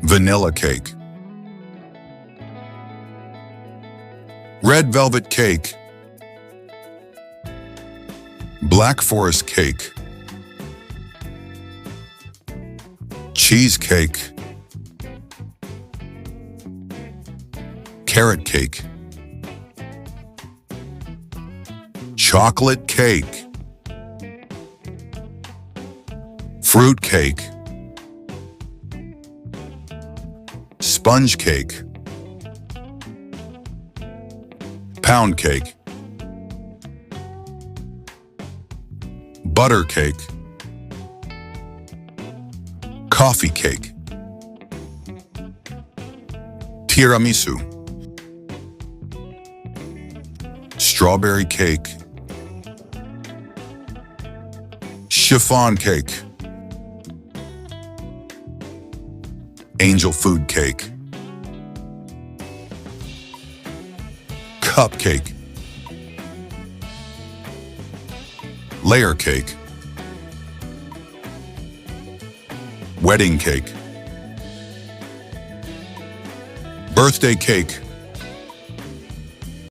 vanilla cake, red velvet cake, black forest cake, cheesecake, carrot cake, chocolate cake, fruit cake, sponge cake, pound cake, butter cake, coffee cake, tiramisu, strawberry cake, chiffon cake, angel food cake, cupcake, layer cake, wedding cake, birthday cake,